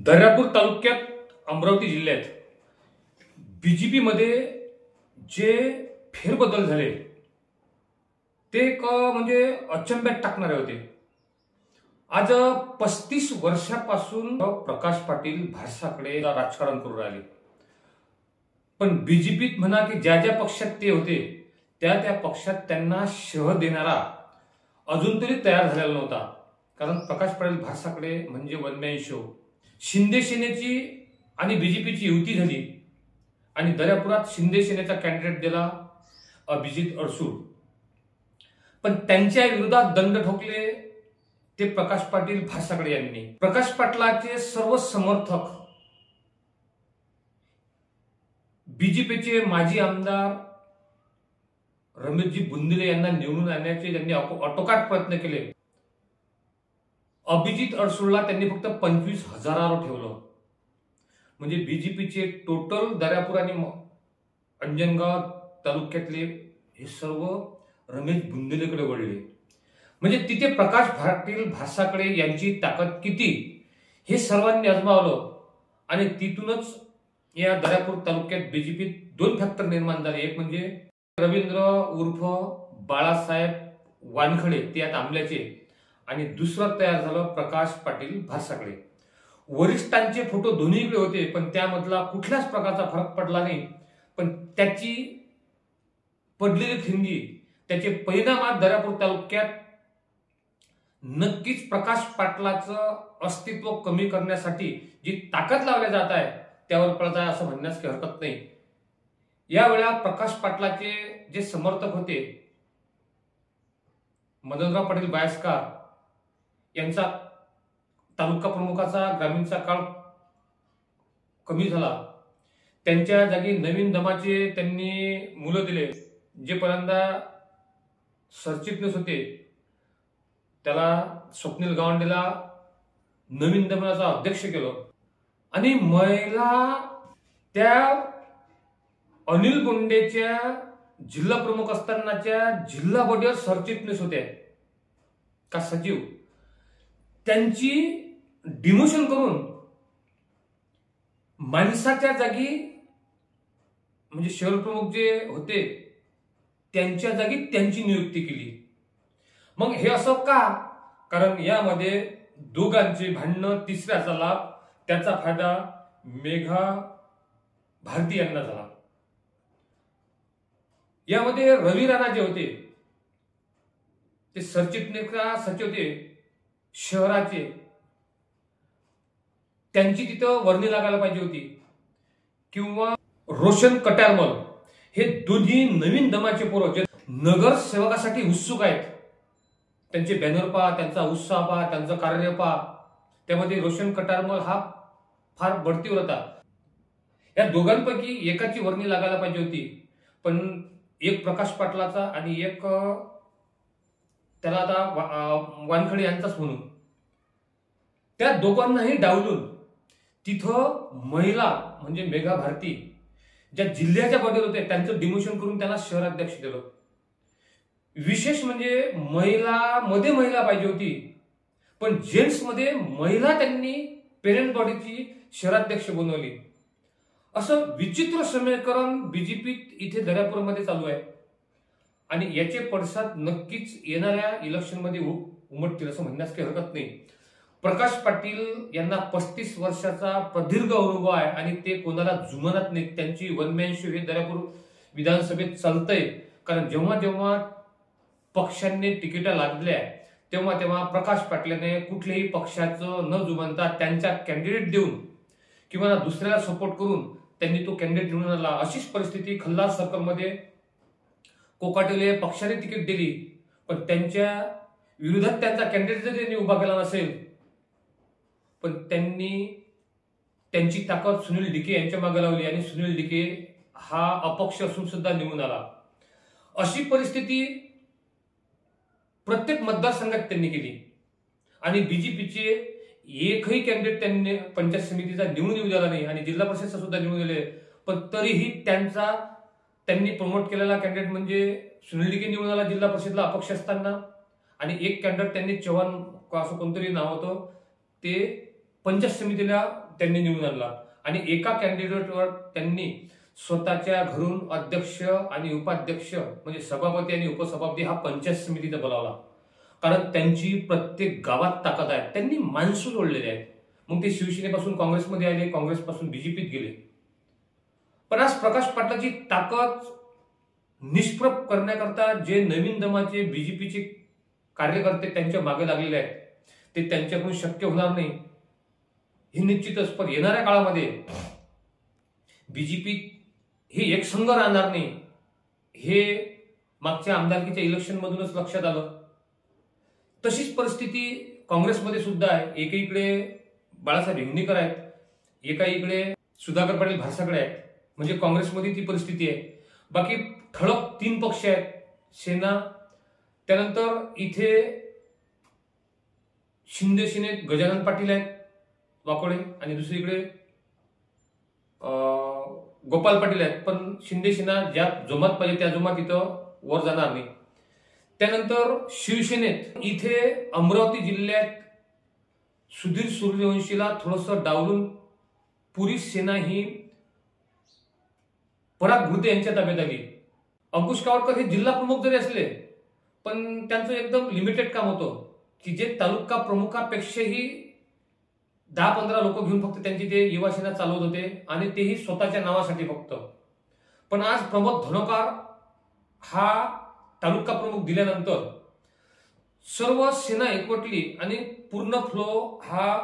दर्यापूर तालुक्यात अमरावती जिल्ह्यात बीजेपी मध्ये जे फेरबदल झाले ते एक म्हणजे अचंब्यात टाकणारे होते। आज 35 वर्षापासून प्रकाश पाटील भाजपाकडे राजकारण करू राहिले, पण बीजेपीत म्हणा की ज्या ज्या पक्षात ते होते त्या त्या पक्षात त्यांना शह देणारा अजून तरी तयार झालेला नव्हता। कारण प्रकाश पाटील भाजपाकडे म्हणजे वन मॅन शो। शिंदे सेनेची आणि बीजेपीची युती झाली आणि दर्यापुरात शिंदे सेनेचा कॅन्डिडेट दिला अभिजित अडसूळ, पण त्यांच्या विरोधात दंड ठोकले ते प्रकाश पाटील भाजपाकडे यांनी। प्रकाश पाटलाचे सर्व समर्थक बीजेपीचे माजी आमदार रमेशजी बुंदेले यांना निवडून आणण्याचे त्यांनी आटोकाट प्रयत्न केले। अभिजित अडसूळला त्यांनी फक्त 25,000वर ठेवलं, म्हणजे बीजेपीचे टोटल दर्यापूर आणि अंजनगाव तालुक्यातले हे सर्व रमेश बुंदेलेकडे वळले। म्हणजे तिथे प्रकाश पाटील भाजपाकडे यांची ताकद किती हे सर्वांनी आजमावलं आणि तिथूनच या दर्यापूर तालुक्यात बीजेपीत दोन फॅक्टर निर्माण झाले। एक म्हणजे रवींद्र उर्फ बाळासाहेब वानखडे ते आता आंबल्याचे, आणि दुसरं तयार झालं प्रकाश पाटील भाजपाकडे। वरिष्ठांचे फोटो दोन्हीकडे होते, पण त्यामधला कुठल्याच प्रकारचा फरक पडला नाही। पण त्याची पडलेली ठिणगी, त्याचे परिणाम आज दर्यापूर तालुक्यात नक्कीच प्रकाश पाटलाचं अस्तित्व कमी करण्यासाठी जी ताकद लावल्या जात आहे त्यावर पडत आहे असं म्हणण्यास काही हरकत नाही। यावेळा प्रकाश पाटलाचे जे समर्थक होते मदनराव पाटील बायस्कार यांचा तालुका प्रमुखाचा ग्रामीणचा काळ कमी झाला, त्यांच्या जागी नवीन दमाचे त्यांनी मुलं दिले। जे पहिल्यांदा सरचिटणीस होते त्याला स्वप्नील गावंडेला नवीन दमाचा अध्यक्ष केलं, आणि महिला त्या अनिल बोंडेच्या जिल्हा प्रमुख असतानाच्या जिल्हा बॉडीवर सरचिटणीस होत्या का सचिव, त्यांची डिमोशन करून माणसाच्या जागी म्हणजे शहर प्रमुख जे होते त्यांच्या जागी त्यांची नियुक्ती केली। मग हे असं का? कारण यामध्ये दोघांचे भांडणं, तिसऱ्याचा लाभ, त्याचा फायदा मेघा भारती यांना झाला। यामध्ये रवी राणा जे होते ते सरचिटणीस सचिव होते शहराचे, त्यांची तिथं वर्णी लागायला पाहिजे होती, किंवा रोशन कट्यारमल हे दोन्ही नवीन दमाचे पोरं जे नगरसेवकासाठी उत्सुक आहेत, त्यांचे बॅनर पहा, त्यांचा उत्साह पहा, त्यांचं कार्य पहा, त्यामध्ये रोशन कट्यारमल हा फार बढतीवर होता। या दोघांपैकी एकाची वर्णी लागायला पाहिजे होती, पण एक प्रकाश पाटलाचा आणि एक त्याला आता वानखडे यांचाच म्हणून त्या दोघांनाही डावलून तिथं महिला म्हणजे मेघा भारती ज्या जिल्ह्याच्या बॉडीवर होते त्यांचं डिमोशन करून त्यांना शहराध्यक्ष दिलं। विशेष म्हणजे महिलामध्ये महिला पाहिजे होती, पण जेंट्स मध्ये महिला त्यांनी पेरेंट बॉडीची शहराध्यक्ष बनवली। असं विचित्र समीकरण बीजेपीत इथे दर्यापूरमध्ये चालू आहे, आणि याचे पडसाद नक्कीच येणाऱ्या इलेक्शनमध्ये उमटतील असं म्हणण्यास काही हरकत नाही। प्रकाश पाटील यांना 35 वर्षाचा प्रदीर्घ अनुभव आहे आणि ते कोणाला जुमानत नाही। त्यांची वन मॅन शो हे दर्यापूर विधानसभेत चालतंय, कारण जेव्हा जेव्हा पक्षांनी तिकिटा लागल्या तेव्हा तेव्हा प्रकाश पाटलाने कुठल्याही पक्षाचं न जुमानता त्यांचा कॅन्डिडेट देऊन किंवा दुसऱ्याला सपोर्ट करून त्यांनी तो कॅन्डिडेट निवडून आणला। अशीच परिस्थिती खल्लार सर्कलमध्ये कोकाटेले पक्षाने तिकीट दिली, पण त्यांच्या विरोधात त्यांचा कॅन्डिडेट जरी त्यांनी उभा केला नसेल, पण त्यांनी त्यांची ताकद सुनील डिके यांच्या मागे लावली आणि सुनील डिके हा अपक्ष असून सुद्धा निवडून आला। अशी परिस्थिती प्रत्येक मतदारसंघात त्यांनी केली, आणि बीजेपीचे एकही कॅन्डिडेट त्यांनी पंचायत समितीचा निवडून येऊ दिला नाही आणि जिल्हा परिषदचा सुद्धा निवडून दिले, पण तरीही त्यांनी प्रमोट केलेला कॅन्डिडेट म्हणजे सुनील डिके निवडून आला जिल्हा परिषदला अपक्ष असताना, आणि एक कॅन्डिडेट त्यांनी चव्हाण असं कोणतरी नाव होतं ते पंचायत समितीला त्यांनी निवडून आणला आणि एका कॅन्डिडेटवर त्यांनी स्वतःच्या घरून अध्यक्ष आणि उपाध्यक्ष म्हणजे सभापती आणि उपसभापती हा पंचायत समितीचा बोलावला. कारण त्यांची प्रत्येक गावात ताकद आहे, त्यांनी माणसं जोडलेले आहेत. मग ते शिवसेनेपासून काँग्रेसमध्ये आले, काँग्रेसपासून बीजेपीत गेले. पण आज प्रकाश पाटलाची ताकद निष्प्रभ करण्याकरता जे नवीन दमाचे बीजेपीचे कार्यकर्ते त्यांच्या मागे लागलेले आहेत ते त्यांच्याकडून शक्य होणार नाही हे निश्चितच. पण येणाऱ्या काळामध्ये बीजेपी ही एकसंघ राहणार नाही हे मागच्या आमदारकीच्या इलेक्शन मधूनच लक्षात आलं. तशीच परिस्थिती काँग्रेसमध्ये सुद्धा आहे. एकीकडे बाळासाहेब हिंगणेकर आहेत, एका इकडे सुधाकर पाटील भारसाकडे आहेत. म्हणजे काँग्रेसमध्ये ती परिस्थिती आहे. बाकी ठळक 3 पक्ष आहेत, सेना, त्यानंतर इथे शिंदे सेनेत गजानन पाटील आहेत वाकोडे आणि दुसरीकडे गोपाल पाटील आहेत. पण शिंदे सेना ज्या जोमात पाहिजे त्या जोमात इथं वर जाणार नाही. त्यानंतर शिवसेनेत इथे अमरावती जिल्ह्यात सुधीर सूर्यवंशीला थोडंसं डावलून पुरी सेना ही पराग घुते यांच्या ताब्यात आली. अंकुश कावडकर हे जिल्हा प्रमुख जरी असले पण त्यांचं एकदम लिमिटेड काम होतं की जे तालुका प्रमुखापेक्षाही 10-15 लोक घेऊन फक्त त्यांची ते युवा सेना चालवत होते आणि तेही स्वतःच्या नावासाठी फक्त. पण आज प्रमोद धनोकार हा तालुका प्रमुख दिल्यानंतर सर्व सेना एकवटली आणि पूर्ण फ्लो हा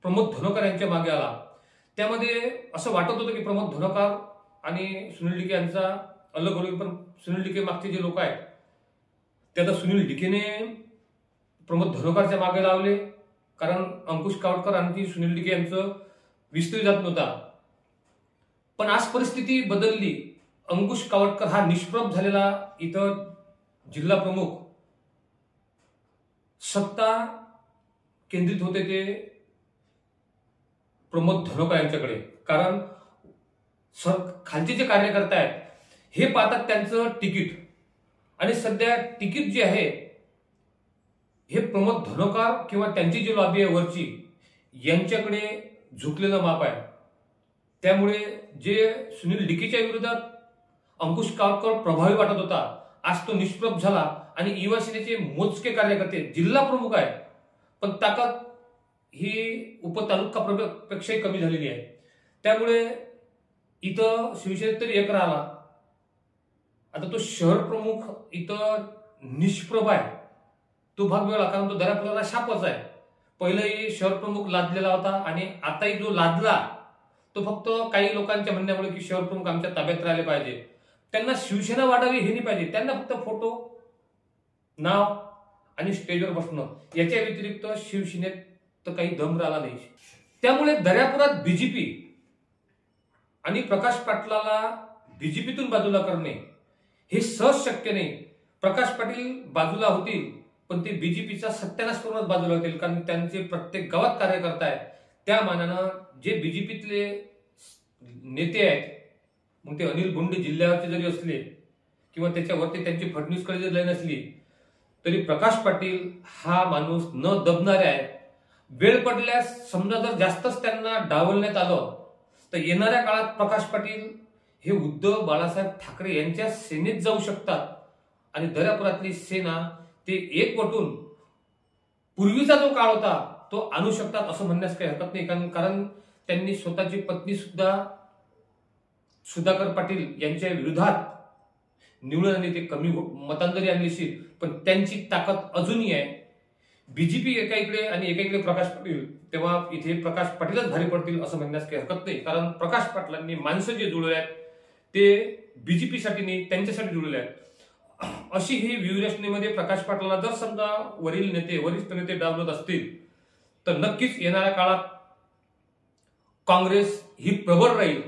प्रमोद धनोकर यांच्या मागे आला. त्यामध्ये असं वाटत होतं की प्रमोद धनोकार आणि सुनील डिके यांचा अलग होईल, पण सुनील डिके मागचे जे लोक आहेत ते आता सुनील डिकेने प्रमोद धनोकारच्या मागे लावले. कारण अंकुश कावडकर आणि सुनील डिके यांचं विस्तृत जात नव्हता. पण आज परिस्थिती बदलली. अंकुश कावडकर हा निष्प्रभ झालेला इथं जिल्हा प्रमुख, सत्ता केंद्रित होते ते प्रमोद धनोकर यांच्याकडे. कारण खालचे जे कार्यकर्ते आहेत हे पाहतात त्यांचं तिकीट, आणि सध्या तिकीट जे आहे हे प्रमोद धनोकर किंवा त्यांची जी लॉबी आहे वरची यांच्याकडे झुकलेलं माप आहे. त्यामुळे जे सुनील डिकेच्या विरोधात अंकुश कावडकर प्रभावी वाटत होता आज तो निष्प्रभ झाला आणि युवा सेनेचे मोजके कार्यकर्ते जिल्हा प्रमुख आहेत पण ताकद ही उपतालुका पेक्षाही कमी झालेली आहे. त्यामुळे इथं शिवसेनेत तरी एक राहिला. आता तो शहर प्रमुख इथं निष्प्रभ आहे, तो भाग वेगळा, कारण तो दर्यापुराला शापच आहे. पहिलेही शहर प्रमुख लादलेला होता आणि आताही जो लादला तो फक्त काही लोकांच्या म्हणण्यामुळे की शहर प्रमुख आमच्या ताब्यात राहिले पाहिजे, त्यांना शिवसेना वाढावी हे नाही पाहिजे, त्यांना फक्त फोटो, नाव आणि स्टेजवर बसणं, याच्या व्यतिरिक्त शिवसेनेत तर काही दम राहिला नाही. त्यामुळे दर्यापुरात बीजेपी आणि प्रकाश पाटलाला बीजेपीतून बाजूला करणे हे सहज शक्य नाही. प्रकाश पाटील बाजूला होतील पण ते बीजेपीचा सत्यानाश करूनच बाजूला होतील, कारण त्यांचे प्रत्येक गावात कार्यकर्ता आहेत. त्या मानानं जे बीजेपीतले नेते आहेत, मग ते अनिल बोंडे जिल्ह्यावरचे जरी असले किंवा त्याच्यावरती त्यांची फडणवीसकडे जरी लाईन असली तरी प्रकाश पाटील हा माणूस न दबणारे आहे. वेळ पडल्यास समजा जर जास्तच त्यांना डावलण्यात आलं तर येणाऱ्या काळात प्रकाश पाटील हे उद्धव बाळासाहेब ठाकरे यांच्या सेनेत जाऊ शकतात आणि दर्यापुरातली सेना ते एकवटून पूर्वीचा जो काळ होता तो आणू शकतात असं म्हणण्यास काही हरकत नाही. कारण त्यांनी स्वतःची पत्नी सुद्धा सुधाकर पाटील यांच्या विरोधात निवडून आणली. ते कमी मतांजरी आणली असेल पण त्यांची ताकद अजूनही आहे. बीजेपी एका इकडे आणि एका इकडे प्रकाश पाटील, तेव्हा इथे प्रकाश पाटीलच भारी पडतील असं म्हणण्यास काही हरकत नाही. कारण प्रकाश पाटलांनी माणसं जे जुळले आहेत ते बीजेपीसाठी नाही, त्यांच्यासाठी जुळले आहेत. अशी ही व्यूहरचनेमध्ये प्रकाश पाटलाला जर समजा वरिष्ठ नेते डावलत असतील तर नक्कीच येणाऱ्या काळात काँग्रेस ही प्रबळ राहील.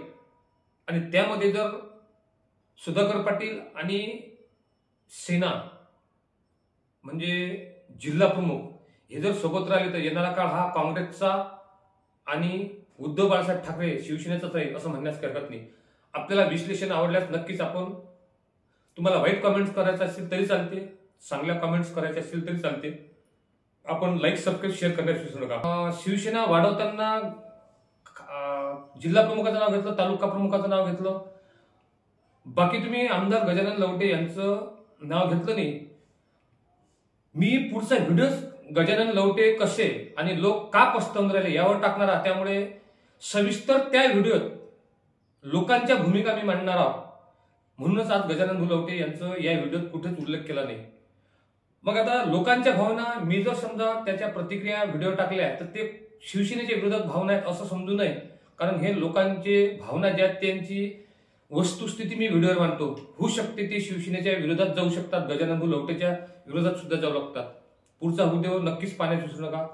आणि त्यामध्ये जर सुधाकर पाटील आणि सेना म्हणजे जिल्हा प्रमुख हे जर सोबत राहिले तर येणारा काळ हा काँग्रेसचा आणि उद्धव बाळासाहेब ठाकरे शिवसेनेचाच राहील असं म्हणण्यास हरकत नाही. आपल्याला विश्लेषण आवडल्यास नक्कीच आपण, तुम्हाला वाईट कमेंट्स करायचे असतील तरी चालते, चांगल्या कमेंट्स करायचे असतील तरी चालते. आपण लाईक सबस्क्राईब शेअर करण्यास विसरू नका. शिवसेना वाढवताना जिल्हा प्रमुखाचं नाव घेतलं, तालुका प्रमुखाचं नाव घेतलं, बाकी तुम्ही आमदार गजानन लवटे यांचं नाव घेतलं नाही. मी पुढचा व्हिडिओ गजानन लवटे कसे आणि लोक का पस्तवून राहिले यावर टाकणार आहे. त्यामुळे सविस्तर त्या व्हिडिओत लोकांच्या भूमिका मी मांडणार आहोत. म्हणूनच आज गजानन लवटे यांचं या व्हिडिओत कुठेच उल्लेख केला नाही. मग आता लोकांच्या भावना मी जर समजा त्याच्या प्रतिक्रिया व्हिडिओ टाकल्या तर ते शिवसेनेच्या विरोधात भावना आहेत असं समजू नये. कारण हे लोकांचे भावना ज्या त्यांची वस्तुस्थिती मी व्हिडिओवर मांडतो. होऊ शकते ते शिवसेनेच्या विरोधात जाऊ शकतात, गजानन लवटेच्या विरोधात सुद्धा जाऊ लागतात. पुढचा व्हिडिओ नक्कीच पाहण्यास विसरू नका.